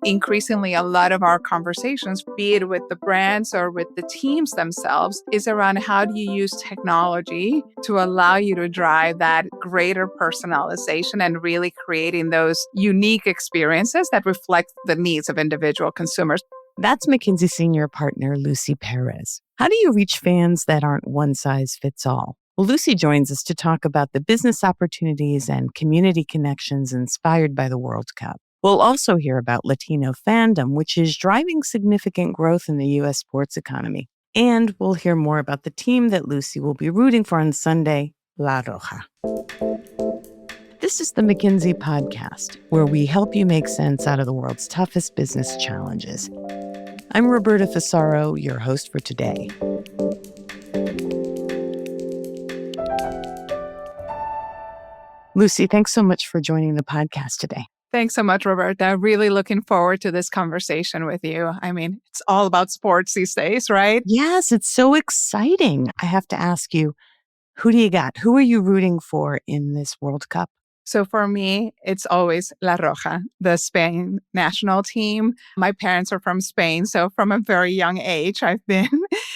increasingly a lot of our conversations, be it with the brands or with the teams themselves, is around how do you use technology to allow you to drive that greater personalization and really creating those unique experiences that reflect the needs of individual consumers. That's McKinsey Senior Partner Lucy Pérez. How do you reach fans that aren't one size fits all? Well, Lucy joins us to talk about the business opportunities and community connections inspired by the World Cup. We'll also hear about Latino fandom, which is driving significant growth in the U.S. sports economy. And we'll hear more about the team that Lucy will be rooting for on Sunday, La Roja. This is the McKinsey Podcast, where we help you make sense out of the world's toughest business challenges. I'm Roberta Fusaro, your host for today. Lucy, thanks so much for joining the podcast today. Thanks so much, Roberta. Really looking forward to this conversation with you. I mean, it's all about sports these days, right? Yes, it's so exciting. I have to ask you, who do you got? Who are you rooting for in this World Cup? So for me, it's always La Roja, the Spain national team. My parents are from Spain, so from a very young age, I've been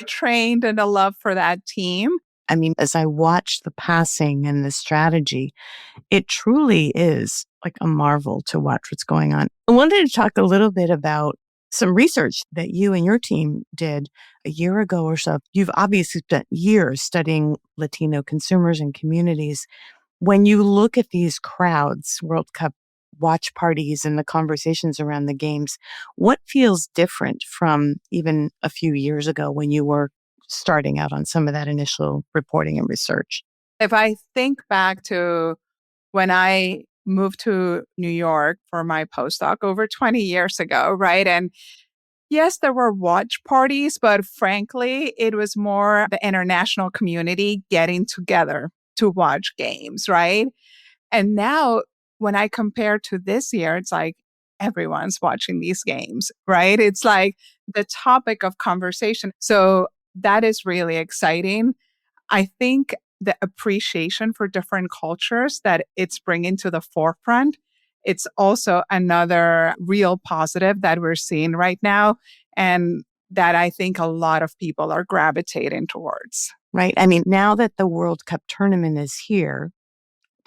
trained in a love for that team. I mean, as I watch the passing and the strategy, it truly is like a marvel to watch what's going on. I wanted to talk a little bit about some research that you and your team did a year ago or so. You've obviously spent years studying Latino consumers and communities. When you look at these crowds, World Cup watch parties and the conversations around the games, what feels different from even a few years ago when you were starting out on some of that initial reporting and research? If I think back to when I moved to New York for my postdoc over 20 years ago, right? And yes, there were watch parties, but frankly, it was more the international community getting together to watch games, right? And now when I compare to this year, it's like everyone's watching these games, right? It's like the topic of conversation. So that is really exciting. I think the appreciation for different cultures that it's bringing to the forefront, it's also another real positive that we're seeing right now, and that I think a lot of people are gravitating towards. Right. I mean, now that the World Cup tournament is here,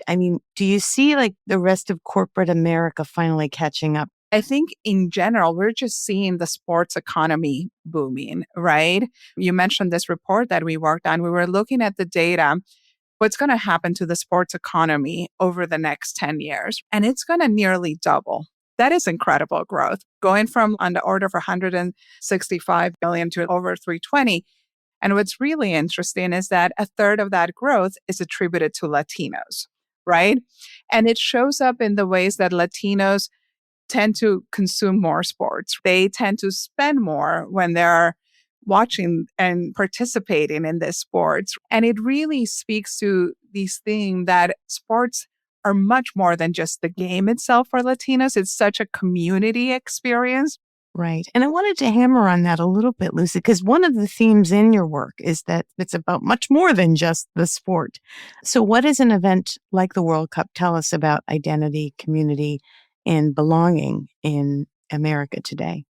I mean, do you see like the rest of corporate America finally catching up? I think in general, we're just seeing the sports economy booming, right? You mentioned this report that we worked on. We were looking at the data, what's going to happen to the sports economy over the next 10 years, and it's going to nearly double. That is incredible growth, going from on the order of 165 billion to over 320. And what's really interesting is that a third of that growth is attributed to Latinos, right? And it shows up in the ways that Latinos tend to consume more sports. They tend to spend more when they're watching and participating in this sports. And it really speaks to this thing that sports are much more than just the game itself for Latinos. It's such a community experience. Right. And I wanted to hammer on that a little bit, Lucy, because one of the themes in your work is that it's about much more than just the sport. So what does an event like the World Cup tell us about identity, community, and belonging in America today?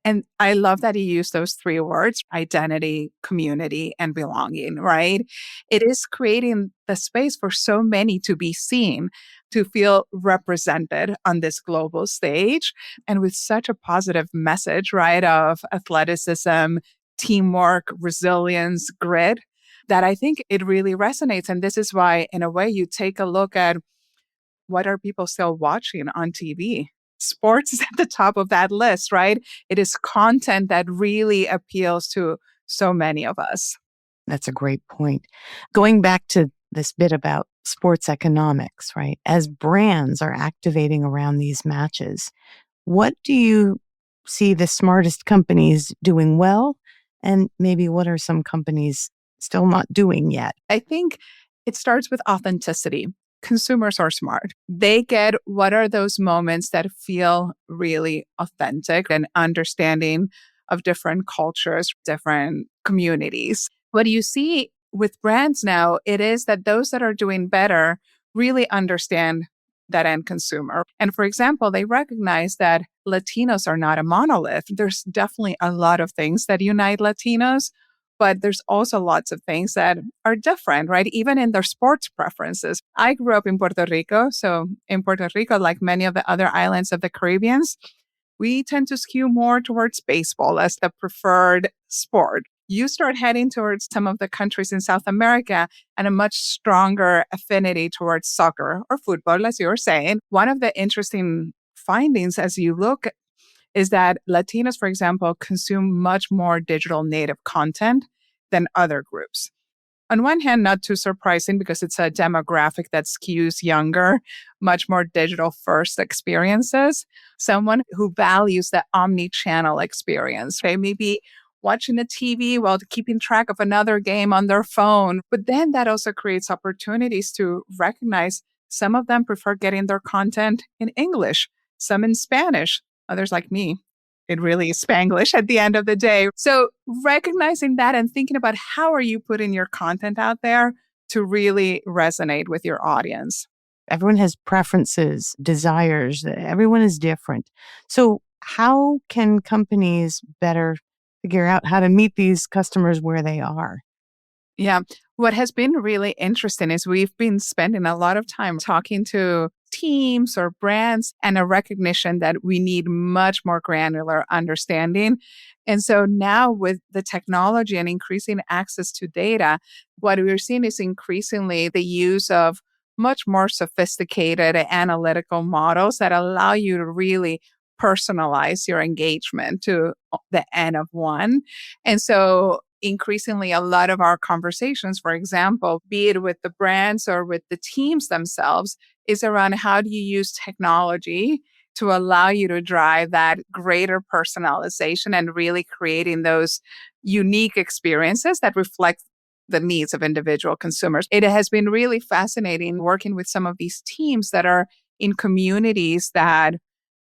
And I love that he used those three words, identity, community, and belonging, right? It is creating the space for so many to be seen, to feel represented on this global stage, and with such a positive message, right, of athleticism, teamwork, resilience, grit, that I think it really resonates. And this is why, in a way, you take a look at what are people still watching on TV? Sports is at the top of that list, right? It is content that really appeals to so many of us. That's a great point. Going back to this bit about sports economics, right? As brands are activating around these matches, what do you see the smartest companies doing well? And maybe what are some companies still not doing yet? I think it starts with authenticity. Consumers are smart. They get what are those moments that feel really authentic and understanding of different cultures, different communities. What you see with brands now, it is that those that are doing better really understand that end consumer. And for example, they recognize that Latinos are not a monolith. There's definitely a lot of things that unite Latinos, but there's also lots of things that are different, right? Even in their sports preferences. I grew up in Puerto Rico. So in Puerto Rico, like many of the other islands of the Caribbean, we tend to skew more towards baseball as the preferred sport. You start heading towards some of the countries in South America and a much stronger affinity towards soccer or football, as you were saying. One of the interesting findings as you look is that Latinos, for example, consume much more digital native content than other groups. On one hand, not too surprising because it's a demographic that skews younger, much more digital first experiences. Someone who values the omni-channel experience. They may be watching the TV while keeping track of another game on their phone. But then that also creates opportunities to recognize some of them prefer getting their content in English, some in Spanish, others like me. It really is Spanglish at the end of the day. So recognizing that and thinking about how are you putting your content out there to really resonate with your audience. Everyone has preferences, desires. Everyone is different. So how can companies better figure out how to meet these customers where they are? Yeah. What has been really interesting is we've been spending a lot of time talking to teams or brands and a recognition that we need much more granular understanding. And so now with the technology and increasing access to data, what we're seeing is increasingly the use of much more sophisticated analytical models that allow you to really personalize your engagement to the N of one. And so increasingly, a lot of our conversations, for example, be it with the brands or with the teams themselves, is around how do you use technology to allow you to drive that greater personalization and really creating those unique experiences that reflect the needs of individual consumers. It has been really fascinating working with some of these teams that are in communities that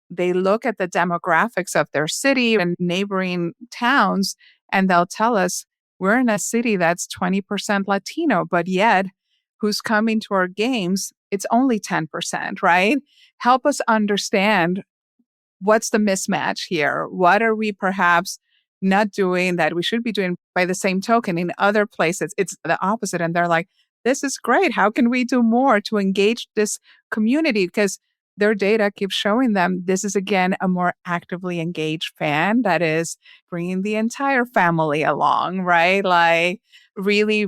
they look at the demographics of their city and neighboring towns, and they'll tell us, we're in a city that's 20% Latino, but yet who's coming to our games, it's only 10%, right? Help us understand what's the mismatch here? What are we perhaps not doing that we should be doing? By the same token, in other places, it's the opposite. And they're like, this is great. How can we do more to engage this community? Because their data keeps showing them this is, again, a more actively engaged fan that is bringing the entire family along, right? Like really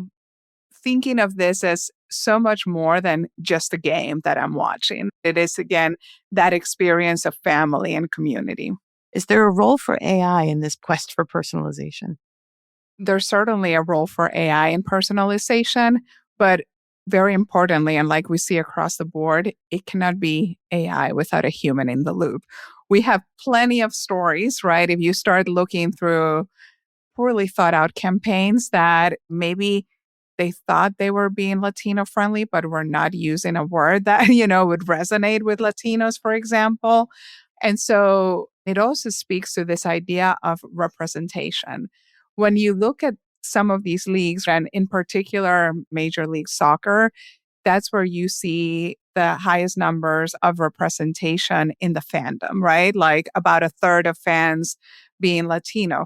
thinking of this as so much more than just a game that I'm watching. It is, again, that experience of family and community. Is there a role for AI in this quest for personalization? There's certainly a role for AI in personalization, but very importantly, and like we see across the board, it cannot be AI without a human in the loop. We have plenty of stories, right? If you start looking through poorly thought out campaigns that maybe they thought they were being Latino friendly, but were not using a word that, would resonate with Latinos, for example. And so it also speaks to this idea of representation. When you look at some of these leagues, and in particular, Major League Soccer, that's where you see the highest numbers of representation in the fandom, right? Like about a third of fans being Latino.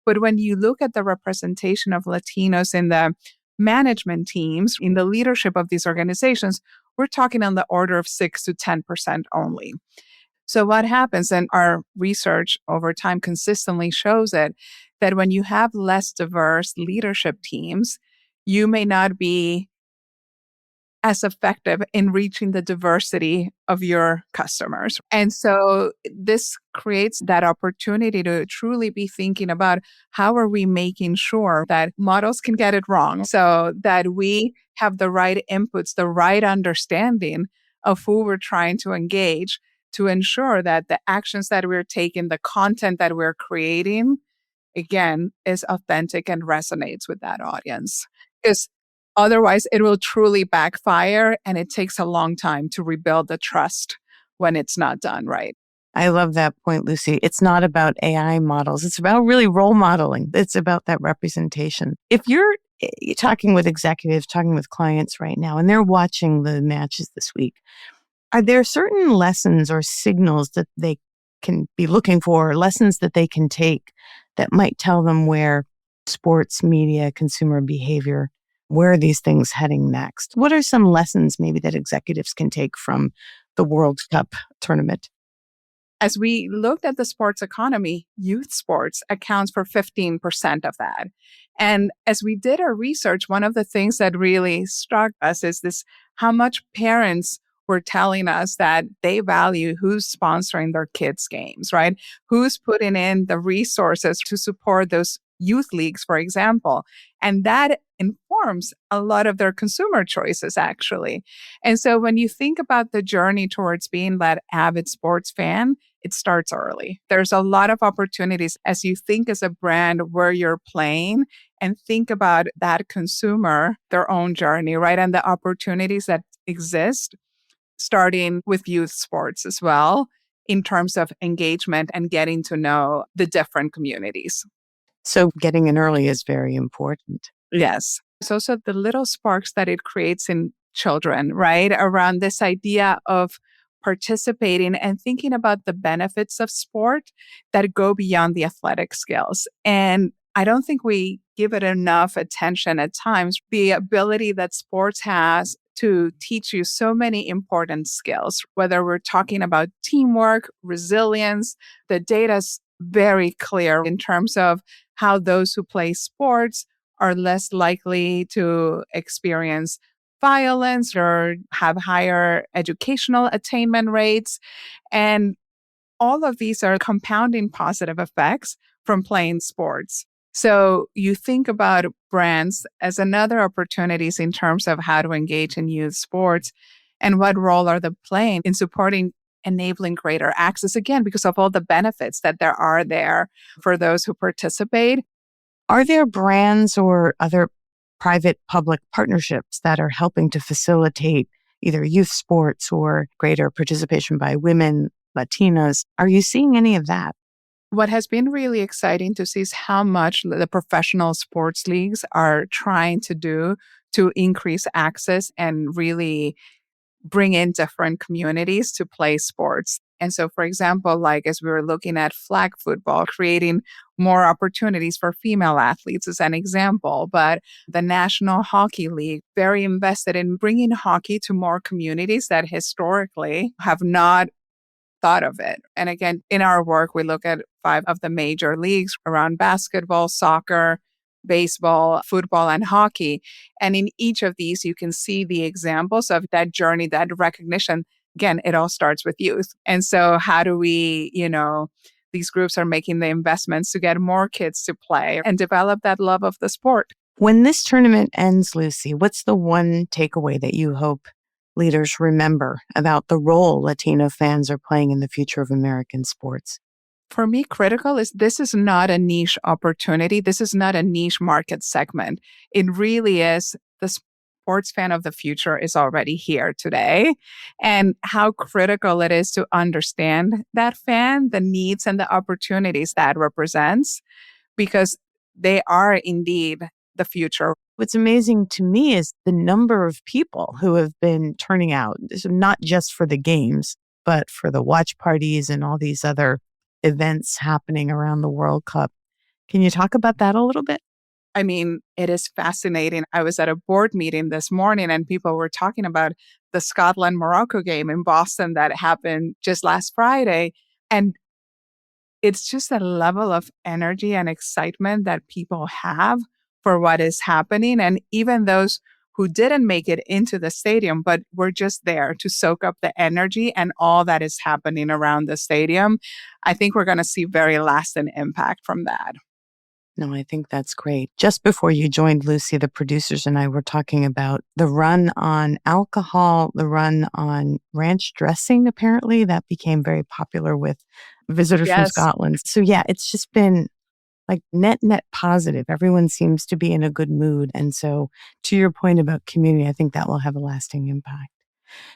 But when you look at the representation of Latinos in the management teams, in the leadership of these organizations, we're talking on the order of 6 to 10% only. So what happens, and our research over time consistently shows it, that when you have less diverse leadership teams, you may not be as effective in reaching the diversity of your customers. And so this creates that opportunity to truly be thinking about how are we making sure that models can get it wrong so that we have the right inputs, the right understanding of who we're trying to engage to ensure that the actions that we're taking, the content that we're creating, again, is authentic and resonates with that audience. Because otherwise, it will truly backfire and it takes a long time to rebuild the trust when it's not done right. I love that point, Lucy. It's not about AI models. It's about really role modeling. It's about that representation. If you're talking with executives, talking with clients right now, and they're watching the matches this week, Are there certain lessons or signals that they can be looking for, or lessons that they can take that might tell them where sports, media, consumer behavior, where are these things heading next? What are some lessons maybe that executives can take from the World Cup tournament? As we looked at the sports economy, youth sports accounts for 15% of that. And as we did our research, one of the things that really struck us is this how much parents were telling us that they value who's sponsoring their kids' games, right? Who's putting in the resources to support those youth leagues, for example. And that informs a lot of their consumer choices, actually. And so when you think about the journey towards being that avid sports fan, it starts early. There's a lot of opportunities as you think as a brand where you're playing and think about that consumer, their own journey, right? And the opportunities that exist, starting with youth sports as well, in terms of engagement and getting to know the different communities. So getting in early is very important. Yes. It's also the little sparks that it creates in children, right? Around this idea of participating and thinking about the benefits of sport that go beyond the athletic skills. And I don't think we give it enough attention at times. The ability that sports has to teach you so many important skills, whether we're talking about teamwork, resilience, the data's very clear in terms of how those who play sports are less likely to experience violence or have higher educational attainment rates. And all of these are compounding positive effects from playing sports. So you think about brands as another opportunities in terms of how to engage in youth sports and what role are they playing in supporting enabling greater access, again, because of all the benefits that there are there for those who participate. Are there brands or other private public partnerships that are helping to facilitate either youth sports or greater participation by women, Latinos? Are you seeing any of that? What has been really exciting to see is how much the professional sports leagues are trying to do to increase access and really bring in different communities to play sports. And so, for example, like as we were looking at flag football, creating more opportunities for female athletes is an example. But the National Hockey League, very invested in bringing hockey to more communities that historically have not thought of it. And again, in our work, we look at 5 of the major leagues around basketball, soccer, baseball, football, and hockey. And in each of these, you can see the examples of that journey, that recognition. Again, it all starts with youth. And so how do we, these groups are making the investments to get more kids to play and develop that love of the sport. When this tournament ends, Lucy, what's the one takeaway that you hope leaders remember about the role Latino fans are playing in the future of American sports? For me, critical is this is not a niche opportunity. This is not a niche market segment. It really is the sports fan of the future is already here today. And how critical it is to understand that fan, the needs and the opportunities that represents, because they are indeed the future. What's amazing to me is the number of people who have been turning out, so not just for the games, but for the watch parties and all these other events happening around the World Cup. Can you talk about that a little bit? I mean, it is fascinating. I was at a board meeting this morning and people were talking about the Scotland-Morocco game in Boston that happened just last Friday. And it's just a level of energy and excitement that people have for what is happening. And even those who didn't make it into the stadium, but were just there to soak up the energy and all that is happening around the stadium, I think we're going to see very lasting impact from that. No, I think that's great. Just before you joined, Lucy, the producers and I were talking about the run on alcohol, the run on ranch dressing, apparently. That became very popular with visitors from Yes. Scotland. So yeah, it's just been like net positive. Everyone seems to be in a good mood. And so to your point about community, I think that will have a lasting impact.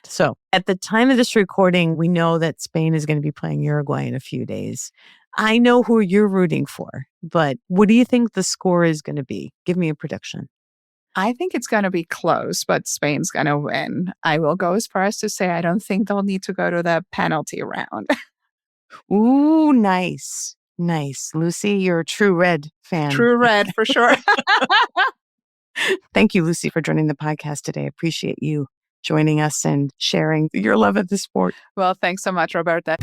So at the time of this recording, we know that Spain is going to be playing Uruguay in a few days. I know who you're rooting for, but what do you think the score is going to be? Give me a prediction. I think it's going to be close, but Spain's going to win. I will go as far as to say I don't think they'll need to go to the penalty round. Ooh, nice. Nice. Lucy, you're a true red fan. True red, for sure. Thank you, Lucy, for joining the podcast today. I appreciate you joining us and sharing your love of the sport. Well, thanks so much, Roberta.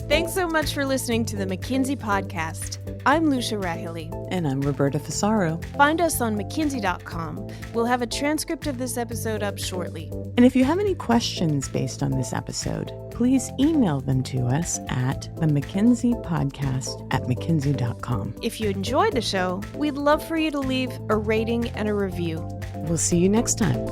Thanks so much for listening to the McKinsey Podcast. I'm Lucia Rahili. And I'm Roberta Fusaro. Find us on McKinsey.com. We'll have a transcript of this episode up shortly. And if you have any questions based on this episode, please email them to us at the McKinsey Podcast at McKinsey.com. If you enjoyed the show, we'd love for you to leave a rating and a review. We'll see you next time.